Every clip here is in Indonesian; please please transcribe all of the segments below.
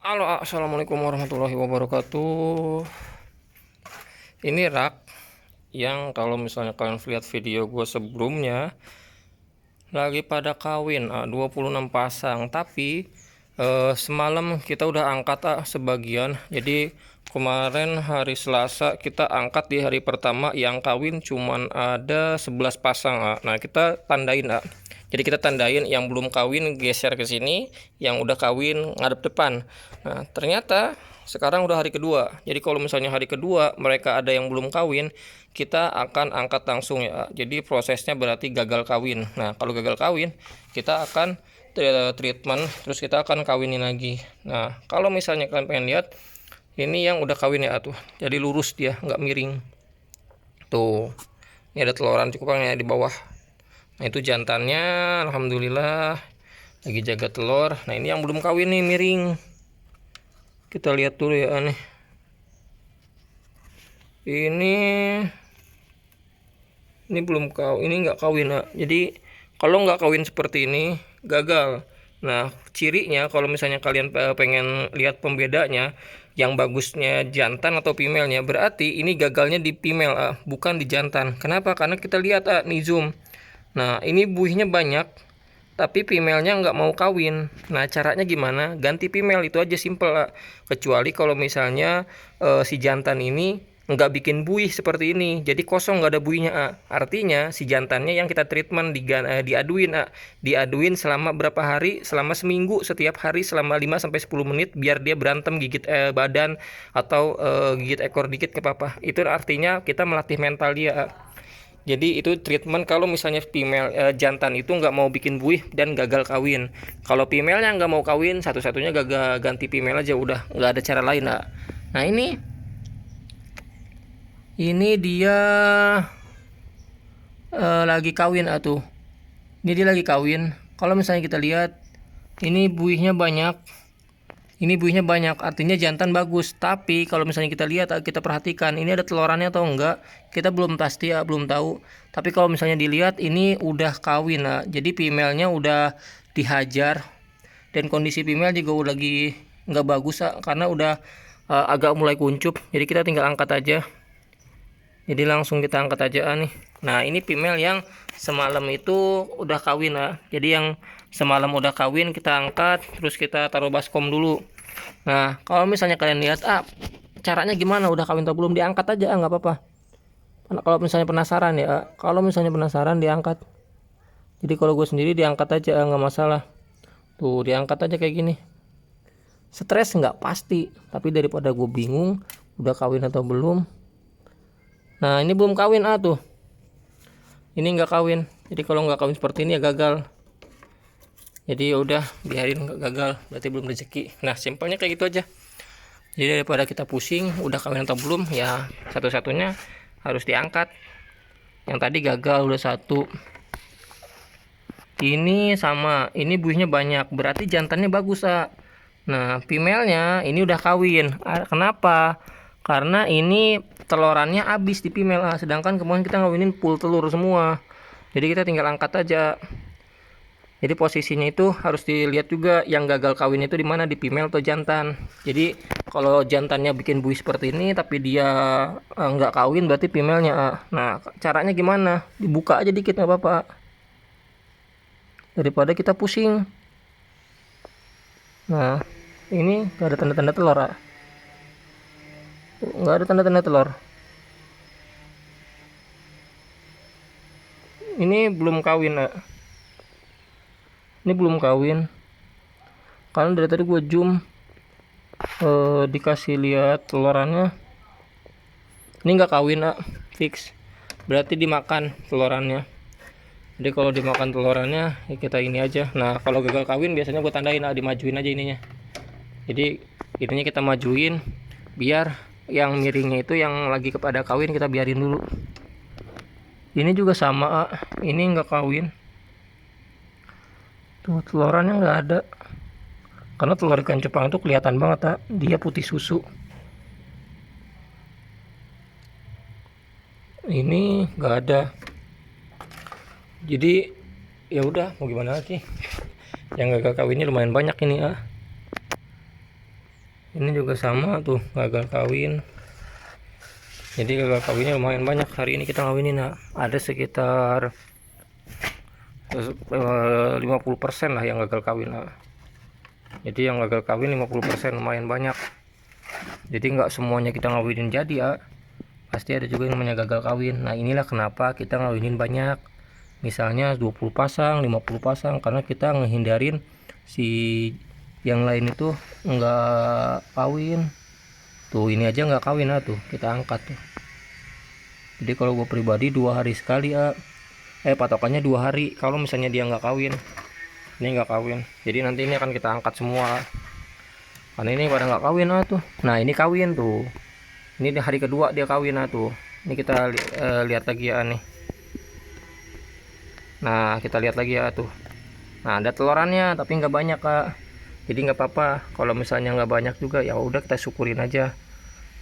Halo, assalamualaikum warahmatullahi wabarakatuh. Ini rak yang kalau misalnya kalian lihat video gue sebelumnya lagi pada kawin 26 pasang, tapi semalam kita udah angkat sebagian. Jadi kemarin hari Selasa kita angkat di hari pertama yang kawin cuman ada 11 pasang. Nah, kita tandain. Jadi kita tandain yang belum kawin geser ke sini, yang udah kawin ngadep depan. Nah, ternyata sekarang udah hari kedua. Jadi kalau misalnya hari kedua mereka ada yang belum kawin, kita akan angkat langsung ya. Jadi prosesnya berarti gagal kawin. Nah, kalau gagal kawin, kita akan treatment, terus kita akan kawinin lagi. Nah, kalau misalnya kalian pengen lihat, ini yang udah kawin ya tuh. Jadi lurus dia, nggak miring. Tuh, ini ada teloran cukup banyak di bawah. Nah, itu jantannya, alhamdulillah lagi jaga telur. Nah, ini yang belum kawin nih, miring. Kita lihat dulu ya nih. Ini belum kawin, ini nggak kawin. Nah, jadi kalau nggak kawin seperti ini gagal. Nah, cirinya kalau misalnya kalian pengen lihat pembedanya, yang bagusnya jantan atau female-nya, berarti ini gagalnya di female, bukan di jantan. Kenapa? Karena kita lihat nih zoom. Nah, ini buihnya banyak, tapi female-nya nggak mau kawin. Nah, caranya gimana? Ganti female, itu aja simple. Kecuali kalau misalnya si jantan ini nggak bikin buih seperti ini, jadi kosong nggak ada buihnya. Artinya si jantannya yang kita treatment diaduin selama berapa hari? Selama seminggu, setiap hari selama 5 sampai 10 menit, biar dia berantem gigit badan atau gigit ekor dikit ke papa. Itu artinya kita melatih mental dia. Jadi itu treatment kalau misalnya female jantan itu nggak mau bikin buih dan gagal kawin. Kalau female-nya nggak mau kawin, satu-satunya gagal ganti female aja, udah nggak ada cara lain. Nah, ini dia lagi kawin atuh. Ini dia lagi kawin. Kalau misalnya kita lihat, ini buihnya banyak. Ini buihnya banyak, artinya jantan bagus. Tapi kalau misalnya kita lihat, kita perhatikan, ini ada telorannya atau enggak, kita belum pasti belum tahu. Tapi kalau misalnya dilihat, ini udah kawin. Jadi female-nya udah dihajar, dan kondisi female juga udah lagi nggak bagus karena udah agak mulai kuncup. Jadi kita tinggal angkat aja. Jadi langsung kita angkat aja nih. Nah, ini female yang semalam itu udah kawin Jadi yang semalam udah kawin kita angkat, terus kita taruh baskom dulu. Nah, kalau misalnya kalian lihat caranya gimana, udah kawin atau belum, diangkat aja nggak apa-apa. Kalau misalnya penasaran ya, kalau misalnya penasaran diangkat. Jadi kalau gue sendiri diangkat aja nggak masalah. Tuh, diangkat aja kayak gini. Stres nggak pasti, tapi daripada gue bingung udah kawin atau belum. Nah, ini belum kawin tuh. Ini nggak kawin. Jadi kalau nggak kawin seperti ini ya gagal. Jadi ya udah, biarin, nggak gagal, berarti belum rezeki. Nah, simpelnya kayak gitu aja. Jadi daripada kita pusing udah kawin atau belum, ya satu-satunya harus diangkat. Yang tadi gagal udah satu. Ini sama, ini buihnya banyak, berarti jantannya bagus Nah, female-nya ini udah kawin. Kenapa? Karena ini telorannya habis di female sedangkan kemarin kita ngawinin full telur semua. Jadi kita tinggal angkat aja. Jadi posisinya itu harus dilihat juga, yang gagal kawin itu di mana, di female atau jantan. Jadi kalau jantannya bikin buih seperti ini tapi dia nggak kawin, berarti female-nya. Nah, caranya gimana? Dibuka aja dikit, nggak apa-apa. Daripada kita pusing. Nah, ini nggak ada tanda-tanda telur nggak ada tanda-tanda telur. Ini belum kawin Ini belum kawin. Karena dari tadi gue zoom, dikasih lihat telorannya. Ini nggak kawin fix. Berarti dimakan telorannya. Jadi kalau dimakan telorannya ya kita ini aja. Nah, kalau gagal kawin biasanya gue tandain dimajuin aja ininya. Jadi ininya kita majuin, biar yang miringnya itu yang lagi kepada kawin kita biarin dulu. Ini juga sama ini nggak kawin. Tuh, telorannya nggak ada. Karena telur ikan cupang itu kelihatan banget dia putih susu. Ini nggak ada. Jadi ya udah, mau gimana lagi. Yang gagal kawinnya lumayan banyak ini Ini juga sama tuh, gagal kawin. Jadi gagal kawinnya lumayan banyak. Hari ini kita ngawinin ada sekitar 50% lah yang gagal kawin. Jadi yang gagal kawin 50% lumayan banyak. Jadi nggak semuanya kita ngawinin jadi ya. Pasti ada juga yang namanya gagal kawin. Nah inilah kenapa kita ngawinin banyak. Misalnya 20 pasang, 50 pasang, karena kita ngehindarin si yang lain itu nggak kawin. Tuh ini aja nggak kawin tuh kita angkat tuh. Jadi kalau gue pribadi 2 hari sekali patokannya 2 hari. Kalau misalnya dia nggak kawin, ini nggak kawin, jadi nanti ini akan kita angkat semua karena ini pada nggak kawin tuh. Nah ini kawin tuh, ini di hari kedua dia kawin tuh. Ini kita lihat lagi ya nih. Nah kita lihat lagi ya tuh. Nah ada telorannya tapi nggak banyak jadi nggak apa-apa kalau misalnya nggak banyak juga, ya udah kita syukurin aja.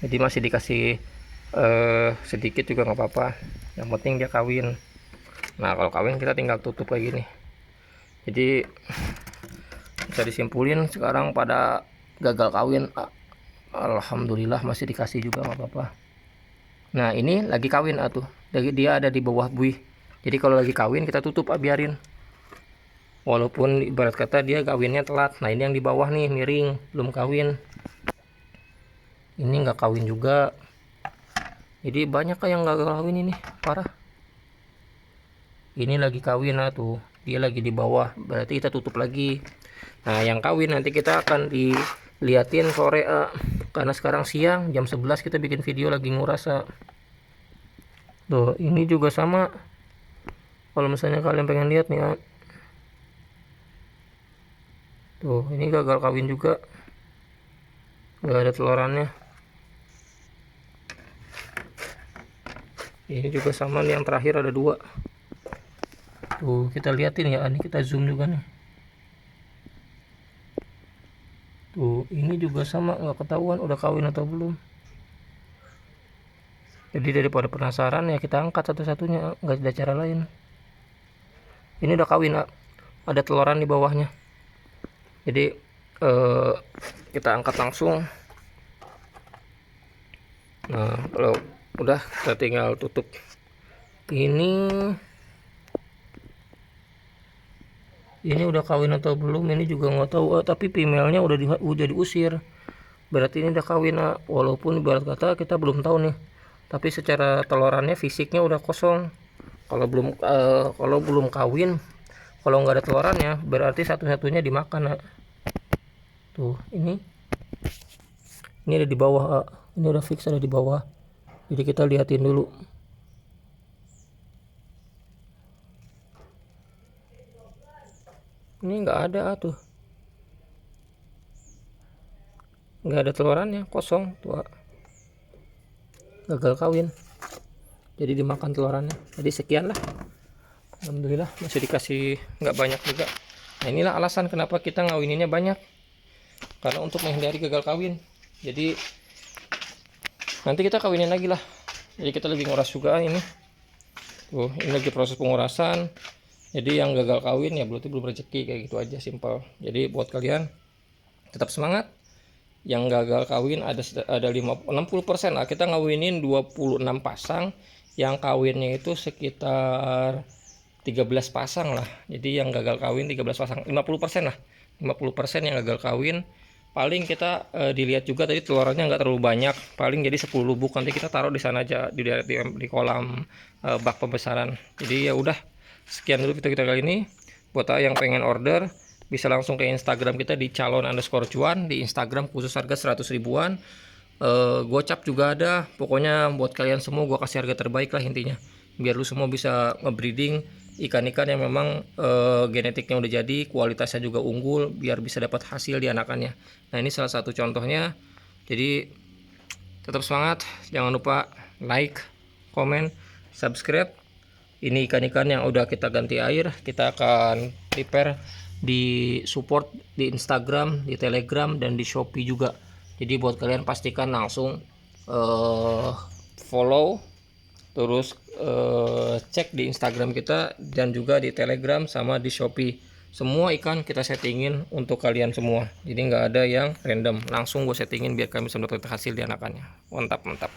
Jadi masih dikasih sedikit juga nggak apa-apa, yang penting dia kawin. Nah kalau kawin kita tinggal tutup kayak gini. Jadi bisa disimpulin sekarang pada gagal kawin. Alhamdulillah masih dikasih juga nggak apa-apa. Nah ini lagi kawin tuh, dia ada di bawah buih. Jadi kalau lagi kawin kita tutup biarin, walaupun ibarat kata dia kawinnya telat. Nah ini yang di bawah nih miring, belum kawin. Ini nggak kawin juga. Jadi banyak yang gagal kawin ini, parah. Ini lagi kawin tuh, dia lagi di bawah, berarti kita tutup lagi. Nah yang kawin nanti kita akan diliatin sore karena sekarang siang jam 11 kita bikin video lagi nguras tuh. Ini juga sama, kalau misalnya kalian pengen lihat nih tuh, ini gagal kawin juga, nggak ada telorannya. Ini juga sama nih, yang terakhir ada 2 tuh, kita liatin ya, ini kita zoom juga nih tuh. Ini juga sama, nggak ketahuan udah kawin atau belum. Jadi daripada penasaran ya kita angkat satu-satunya, nggak ada cara lain. Ini udah kawin ada teloran di bawahnya. Jadi kita angkat langsung. Nah kalau udah kita tinggal tutup. Ini udah kawin atau belum ini juga nggak tahu tapi female-nya udah diusir, berarti ini udah kawin walaupun ibarat kata kita belum tahu nih, tapi secara telorannya fisiknya udah kosong. Kalau belum kawin, kalau nggak ada telorannya berarti satu-satunya dimakan tuh. Ini ada di bawah ini udah fix ada di bawah, jadi kita liatin dulu. Ini nggak ada tuh, nggak ada telorannya, kosong tuh, gagal kawin, jadi dimakan telorannya. Jadi sekian lah, alhamdulillah masih dikasih nggak banyak juga. Nah inilah alasan kenapa kita ngawininnya banyak, karena untuk menghindari gagal kawin. Jadi nanti kita kawinin lagi lah. Jadi kita lagi nguras juga ini tuh, ini lagi proses pengurasan. Jadi yang gagal kawin ya berarti belum rezeki, kayak gitu aja, simpel. Jadi buat kalian tetap semangat. Yang gagal kawin ada 60% lah. Kita ngawinin 26 pasang, yang kawinnya itu sekitar 13 pasang lah. Jadi yang gagal kawin 13 pasang, 50% lah. 50% yang gagal kawin. Paling kita dilihat juga tadi telorannya nggak terlalu banyak, paling jadi 10 lubuk. Nanti kita taruh di sana aja di kolam bak pembesaran. Jadi ya udah, sekian dulu video kita kali ini. Buat yang pengen order bisa langsung ke Instagram kita di calon_cuan, di Instagram khusus harga 100 ribuan. Gocap juga ada. Pokoknya buat kalian semua gua kasih harga terbaik lah intinya, biar lu semua bisa ngebreeding ikan-ikan yang memang genetiknya udah jadi, kualitasnya juga unggul, biar bisa dapat hasil di anakannya. Nah ini salah satu contohnya. Jadi tetap semangat, jangan lupa like, komen, subscribe. Ini ikan-ikan yang udah kita ganti air, kita akan prepare di support di Instagram, di Telegram, dan di Shopee juga. Jadi buat kalian pastikan langsung follow, terus cek di Instagram kita dan juga di Telegram sama di Shopee. Semua ikan kita settingin untuk kalian semua, jadi nggak ada yang random, langsung gue settingin biar kalian bisa mendapatkan hasil di anakannya. Mantap mantap.